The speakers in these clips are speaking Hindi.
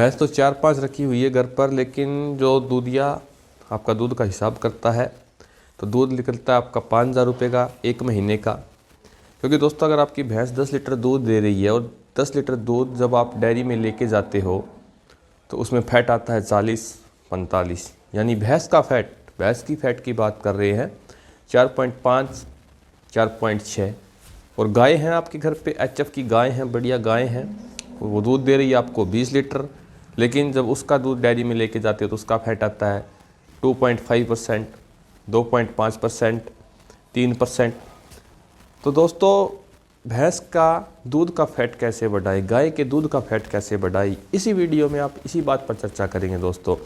भैंस तो 4-5 रखी हुई है घर पर, लेकिन जो दूधिया आपका दूध का हिसाब करता है तो दूध निकलता है आपका 5,000 रुपये का 1 महीने का। क्योंकि दोस्तों अगर आपकी भैंस 10 लीटर दूध दे रही है और 10 लीटर दूध जब आप डेयरी में लेके जाते हो तो उसमें फ़ैट आता है 40-45, यानी भैंस की फ़ैट की बात कर रहे हैं 4.5 4.6। और गाय हैं आपके घर पे, HF की गाय हैं, बढ़िया गाय हैं, वो दूध दे रही है आपको 20 लीटर, लेकिन जब उसका दूध डेयरी में लेके जाते हो तो उसका फैट आता है 2.5%, 2.5%, 3%। तो दोस्तों भैंस का दूध का फैट कैसे बढ़ाए, गाय के दूध का फैट कैसे बढ़ाए, इसी वीडियो में आप इसी बात पर चर्चा करेंगे दोस्तों।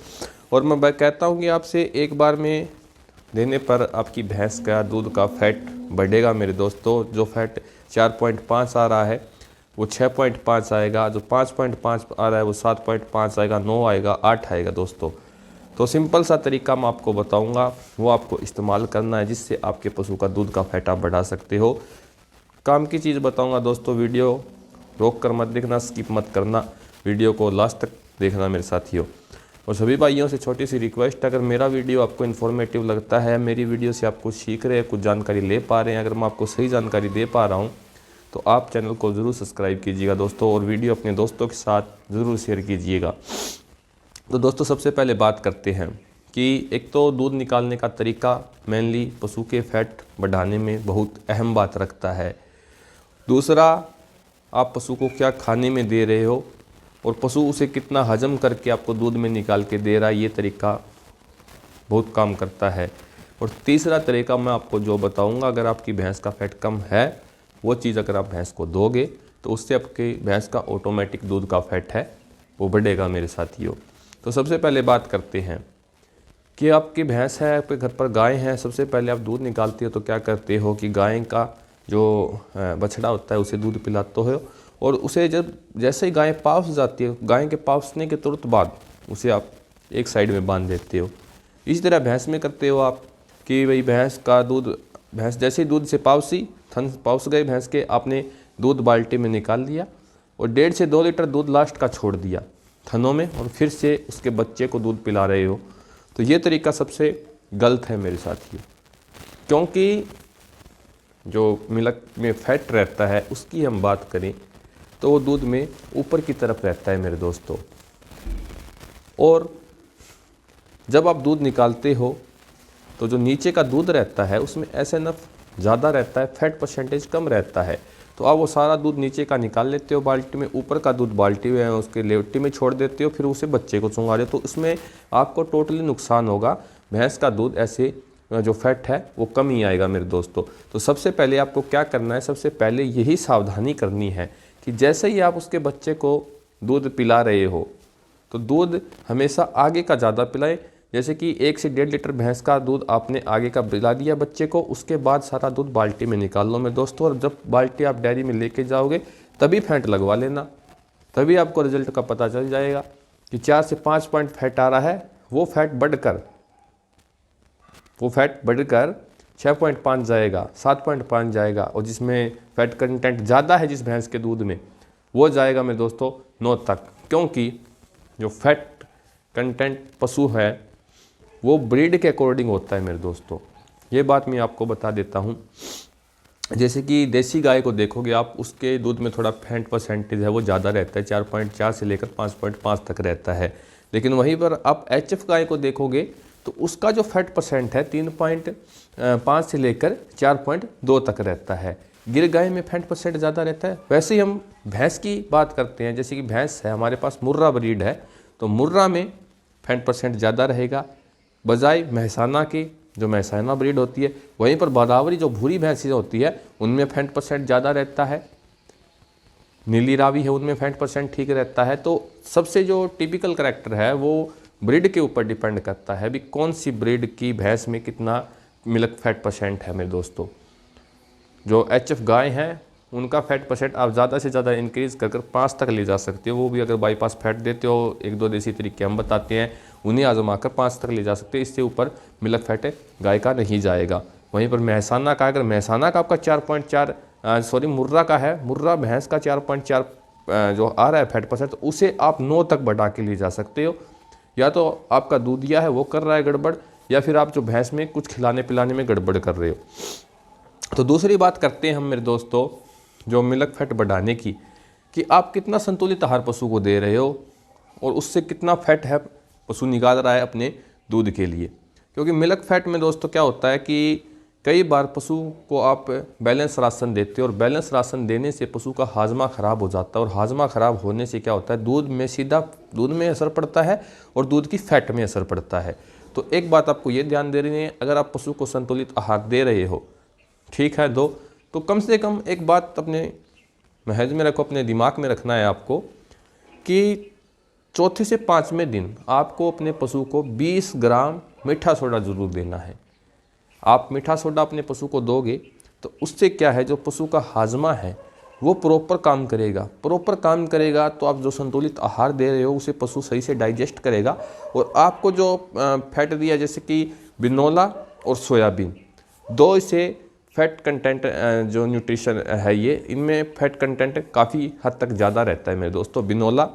और मैं कहता हूँ कि आपसे एक बार में देने पर आपकी भैंस का दूध का फैट बढ़ेगा मेरे दोस्तों। जो फैट 4.5 आ रहा है वो 6.5 आएगा, जो 5.5 आ रहा है वो 7.5 आएगा, 9 आएगा, 8 आएगा दोस्तों। तो सिंपल सा तरीका मैं आपको बताऊंगा, वो आपको इस्तेमाल करना है, जिससे आपके पशु का दूध का फैट आप बढ़ा सकते हो। काम की चीज़ बताऊंगा दोस्तों, वीडियो रोक कर मत देखना, स्किप मत करना, वीडियो को लास्ट तक देखना मेरे साथियों। और सभी भाइयों से छोटी सी रिक्वेस्ट, अगर मेरा वीडियो आपको इन्फॉर्मेटिव लगता है, मेरी वीडियो से आप कुछ सीख रहे हैं, कुछ जानकारी ले पा रहे हैं, अगर मैं आपको सही जानकारी दे पा रहा हूँ तो आप चैनल को ज़रूर सब्सक्राइब कीजिएगा दोस्तों, और वीडियो अपने दोस्तों के साथ ज़रूर शेयर कीजिएगा। तो दोस्तों सबसे पहले बात करते हैं कि एक तो दूध निकालने का तरीका मेनली पशु के फैट बढ़ाने में बहुत अहम बात रखता है। दूसरा, आप पशु को क्या खाने में दे रहे हो और पशु उसे कितना हजम करके आपको दूध में निकाल के दे रहा है, ये तरीका बहुत काम करता है। और तीसरा तरीका मैं आपको जो बताऊंगा, अगर आपकी भैंस का फैट कम है, वो चीज़ अगर आप भैंस को दोगे तो उससे आपकी भैंस का ऑटोमेटिक दूध का फैट है वो बढ़ेगा मेरे साथियों। तो सबसे पहले बात करते हैं कि आपकी भैंस है, आपके घर पर गाय है। सबसे पहले आप दूध निकालते हो तो क्या करते हो कि गाय का जो बछड़ा होता है उसे दूध पिलाते हो, और उसे जब जैसे ही गाय पाउस जाती है, गाय के पाउसने के तुरंत बाद उसे आप एक साइड में बांध देते हो। इसी तरह भैंस में करते हो आप कि भाई भैंस जैसे ही दूध से थन पाउस गए भैंस के, आपने दूध बाल्टी में निकाल लिया और 1.5 से 2 लीटर दूध लास्ट का छोड़ दिया थनों में, और फिर से उसके बच्चे को दूध पिला रहे हो। तो ये तरीका सबसे गलत है मेरे साथियों, क्योंकि जो मिल्क में फैट रहता है उसकी हम बात करें तो वो दूध में ऊपर की तरफ रहता है मेरे दोस्तों। और जब आप दूध निकालते हो तो जो नीचे का दूध रहता है उसमें SNF ज़्यादा रहता है, फैट परसेंटेज कम रहता है। तो आप वो सारा दूध नीचे का निकाल लेते हो बाल्टी में, ऊपर का दूध बाल्टी में उसके लेवटी में छोड़ देते हो, फिर उसे बच्चे को चुंगा रहे हो। तो इसमें आपको टोटली नुकसान होगा। भैंस का दूध ऐसे जो फैट है वो कम ही आएगा मेरे दोस्तों। तो सबसे पहले आपको क्या करना है, सबसे पहले यही सावधानी करनी है कि जैसे ही आप उसके बच्चे को दूध पिला रहे हो तो दूध हमेशा आगे का ज़्यादा पिलाएं। जैसे कि 1 से 1.5 लीटर भैंस का दूध आपने आगे का पिला दिया बच्चे को, उसके बाद सारा दूध बाल्टी में निकाल लो मेरे दोस्तों। और जब बाल्टी आप डेयरी में लेके जाओगे तभी फैट लगवा लेना, तभी आपको रिजल्ट का पता चल जाएगा कि 4 से 5 पॉइंट फैट आ रहा है। वो फैट बढ़कर 6.5 जाएगा, 7.5 जाएगा, और जिसमें फैट कंटेंट ज़्यादा है जिस भैंस के दूध में, वो जाएगा मेरे दोस्तों 9 तक। क्योंकि जो फैट कंटेंट पशु है वो ब्रीड के अकॉर्डिंग होता है मेरे दोस्तों। ये बात मैं आपको बता देता हूँ। जैसे कि देसी गाय को देखोगे आप, उसके दूध में थोड़ा फैट परसेंटेज है वो ज़्यादा रहता है, 4.4 से लेकर 5.5 तक रहता है। लेकिन वहीं पर आप HF गाय को देखोगे तो उसका जो फैट परसेंट है 3.5 से लेकर 4.2 तक रहता है। गिर गाय में फैट परसेंट ज़्यादा रहता है। वैसे ही हम भैंस की बात करते हैं, जैसे कि भैंस है हमारे पास मुर्रा ब्रीड है, तो मुर्रा में फैट परसेंट ज़्यादा रहेगा बजाय महसाना के, जो महसाना ब्रीड होती है। वहीं पर बादावरी जो भूरी भैंसें होती है उनमें फैट परसेंट ज़्यादा रहता है। नीली रावी है उनमें फैट परसेंट ठीक रहता है। तो सबसे जो टिपिकल करैक्टर है वो ब्रीड के ऊपर डिपेंड करता है भी कौन सी ब्रीड की भैंस में कितना मिल्क फैट परसेंट है मेरे दोस्तों। जो HF गाय हैं उनका फैट परसेंट आप ज़्यादा से ज़्यादा इंक्रीज़ कर 5 तक ले जा सकते हो। वो भी अगर बाईपास फैट देते हो, 1-2 देसी तरीके हम बताते हैं, उन्हें आजमा कर 5 तक ले जा सकते हैं। इससे ऊपर मिल्क फैट गाय का नहीं जाएगा। वहीं पर महसाना का, अगर महसाना का आपका 4.4 मुर्रा का है, मुर्रा भैंस का 4.4 जो आ रहा है फैट परसेंट, तो उसे आप 9 तक बढ़ा के ले जा सकते हो। या तो आपका दूधिया है वो कर रहा है गड़बड़, या फिर आप जो भैंस में कुछ खिलाने पिलाने में गड़बड़ कर रहे हो। तो दूसरी बात करते हैं हम मेरे दोस्तों जो मिल्क फैट बढ़ाने की, कि आप कितना संतुलित आहार पशु को दे रहे हो और उससे कितना फैट है पशु निकाल रहा है अपने दूध के लिए। क्योंकि मिल्क फैट में दोस्तों क्या होता है कि कई बार पशु को आप बैलेंस राशन देते हो और बैलेंस राशन देने से पशु का हाजमा ख़राब हो जाता है, और हाजमा ख़राब होने से क्या होता है दूध में सीधा दूध में असर पड़ता है और दूध की फैट में असर पड़ता है। तो एक बात आपको ये ध्यान दे रही है, अगर आप पशु को संतुलित आहार दे रहे हो, ठीक है दो, तो कम से कम एक बात अपने महज में रखो, अपने दिमाग में रखना है आपको कि चौथे से 5वें दिन आपको अपने पशु को 20 ग्राम मीठा सोडा ज़रूर देना है। आप मीठा सोडा अपने पशु को दोगे तो उससे क्या है, जो पशु का हाजमा है वो प्रॉपर काम करेगा तो आप जो संतुलित आहार दे रहे हो उसे पशु सही से डाइजेस्ट करेगा। और आपको जो फैट दिया जैसे कि बिनोला और सोयाबीन, दो इसे फैट कंटेंट जो न्यूट्रिशन है ये, इनमें फैट कंटेंट काफ़ी हद तक ज़्यादा रहता है मेरे दोस्तों, बिनोला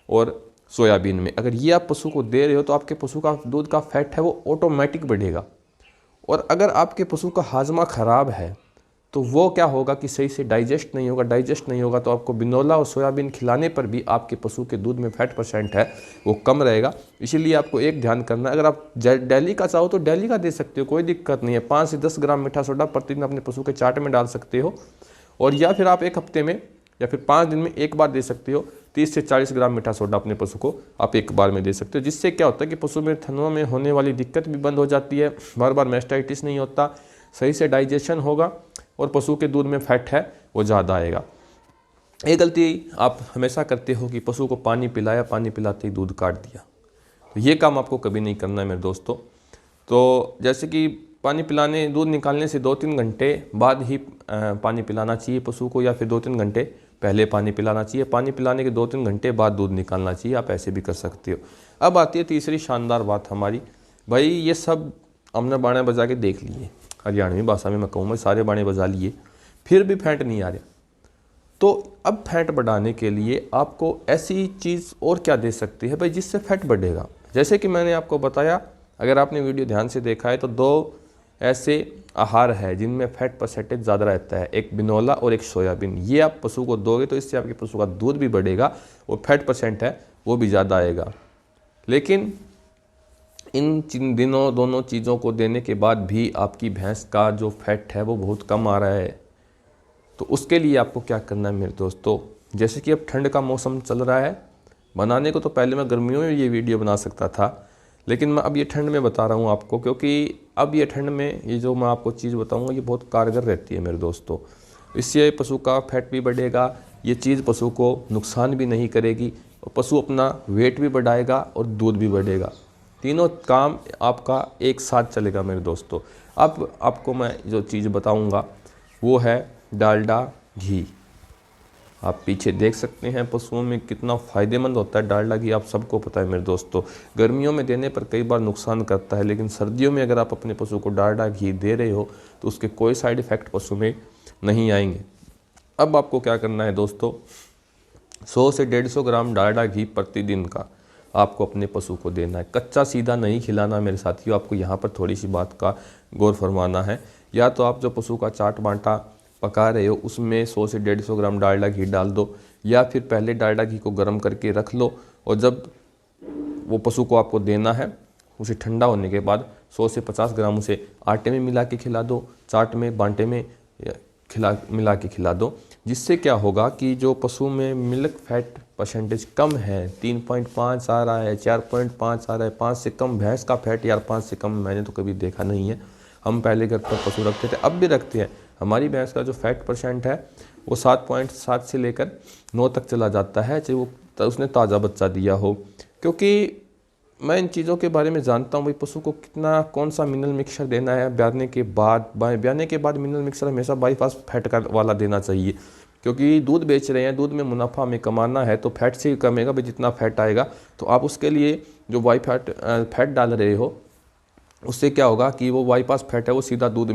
और सोयाबीन में। अगर ये आप पशु को दे रहे हो तो आपके पशु का दूध का फैट है वो ऑटोमेटिक बढ़ेगा। और अगर आपके पशु का हाजमा ख़राब है तो वो क्या होगा कि सही से डाइजेस्ट नहीं होगा तो आपको बिनोला और सोयाबीन खिलाने पर भी आपके पशु के दूध में फैट परसेंट है वो कम रहेगा। इसीलिए आपको एक ध्यान करना है, अगर आप डेली का चाहो तो डेली का दे सकते हो, कोई दिक्कत नहीं है। 5 से 10 ग्राम मीठा सोडा प्रतिदिन अपने पशु के चाट में डाल सकते हो, और या फिर आप एक हफ्ते में या फिर 5 दिन में एक बार दे सकते हो। 30 से 40 ग्राम मीठा सोडा अपने पशु को आप एक बार में दे सकते हो, जिससे क्या होता है कि पशु में थनों में होने वाली दिक्कत भी बंद हो जाती है, बार बार मैस्टाइटिस नहीं होता, सही से डाइजेशन होगा और पशु के दूध में फैट है वो ज़्यादा आएगा। एक गलती आप हमेशा करते हो कि पशु को पानी पिलाया, पानी पिलाते ही दूध काट दिया, तो ये काम आपको कभी नहीं करना है मेरे दोस्तों। तो जैसे कि पानी पिलाने, दूध निकालने से 2-3 घंटे बाद ही पानी पिलाना चाहिए पशु को, या फिर 2-3 घंटे पहले पानी पिलाना चाहिए। पानी पिलाने के 2-3 घंटे बाद दूध निकालना चाहिए, आप ऐसे भी कर सकते हो। अब आती है तीसरी शानदार बात हमारी, भाई ये सब हमने बाणे बजा के देख लिए, हरियाणवी भाषा में मैं कहूँ, मैं सारे बाणे बजा लिए, फिर भी फैट नहीं आ रहा, तो अब फैट बढ़ाने के लिए आपको ऐसी चीज़ और क्या दे सकती है भाई जिससे फैट बढ़ेगा। जैसे कि मैंने आपको बताया, अगर आपने वीडियो ध्यान से देखा है तो 2 ऐसे आहार है जिनमें फैट परसेंटेज ज़्यादा रहता है, एक बिनोला और एक सोयाबीन। ये आप पशु को दोगे तो इससे आपके पशु का दूध भी बढ़ेगा और फैट परसेंट है वो भी ज़्यादा आएगा। लेकिन इन दोनों चीज़ों को देने के बाद भी आपकी भैंस का जो फैट है वो बहुत कम आ रहा है, तो उसके लिए आपको क्या करना है मेरे दोस्तों, जैसे कि अब ठंड का मौसम चल रहा है, बनाने को तो पहले मैं गर्मियों में ये वीडियो बना सकता था, लेकिन मैं अब ये ठंड में बता रहा हूँ आपको, क्योंकि अब ये ठंड में ये जो मैं आपको चीज़ बताऊँगा ये बहुत कारगर रहती है मेरे दोस्तों। इससे पशु का फैट भी बढ़ेगा, ये चीज़ पशु को नुकसान भी नहीं करेगी, और पशु अपना वेट भी बढ़ाएगा और दूध भी बढ़ेगा। तीनों काम आपका एक साथ चलेगा मेरे दोस्तों। अब आपको मैं जो चीज़ बताऊँगा वो है डालडा घी। आप पीछे देख सकते हैं पशुओं में कितना फ़ायदेमंद होता है डालडा घी, आप सबको पता है मेरे दोस्तों। गर्मियों में देने पर कई बार नुकसान करता है, लेकिन सर्दियों में अगर आप अपने पशु को डालडा घी दे रहे हो तो उसके कोई साइड इफ़ेक्ट पशु में नहीं आएंगे। अब आपको क्या करना है दोस्तों, 100 से 150 ग्राम डालडा घी प्रतिदिन का आपको अपने पशु को देना है। कच्चा सीधा नहीं खिलाना मेरे साथियों, आपको यहाँ पर थोड़ी सी बात का गौर फरमाना है। या तो आप जो पशु का चाट बांटा पका रहे हो उसमें 100 से 150 ग्राम डालडा घी डाल दो, या फिर पहले डालडा घी को गर्म करके रख लो, और जब वो पशु को आपको देना है उसे ठंडा होने के बाद 100 से 50 ग्राम उसे आटे में मिला के खिला दो, चाट में बांटे में मिला के खिला दो। जिससे क्या होगा कि जो पशु में मिल्क फैट परसेंटेज कम है, 3.5 आ रहा है, 4.5 आ रहा है, 5 से कम भैंस का फैट, यार 5 से कम मैंने तो कभी देखा नहीं है। हम पहले घर पर पशु रखते थे, अब भी रखते हैं। हमारी भैंस का जो फैट परसेंट है वो 7.7 से लेकर 9 तक चला जाता है, चाहे वो उसने ताज़ा बच्चा दिया हो। क्योंकि मैं इन चीज़ों के बारे में जानता हूँ भाई, पशु को कितना कौन सा मिनरल मिक्सचर देना है ब्याने के बाद मिनरल मिक्सचर हमेशा बाईपास फैट का वाला देना चाहिए, क्योंकि दूध बेच रहे हैं, दूध में मुनाफा हमें कमाना है, तो फैट से ही कमेगा भाई, जितना फैट आएगा। तो आप उसके लिए जो फैट डाल रहे हो उससे क्या होगा कि वो बाईपास फैट है वो सीधा दूध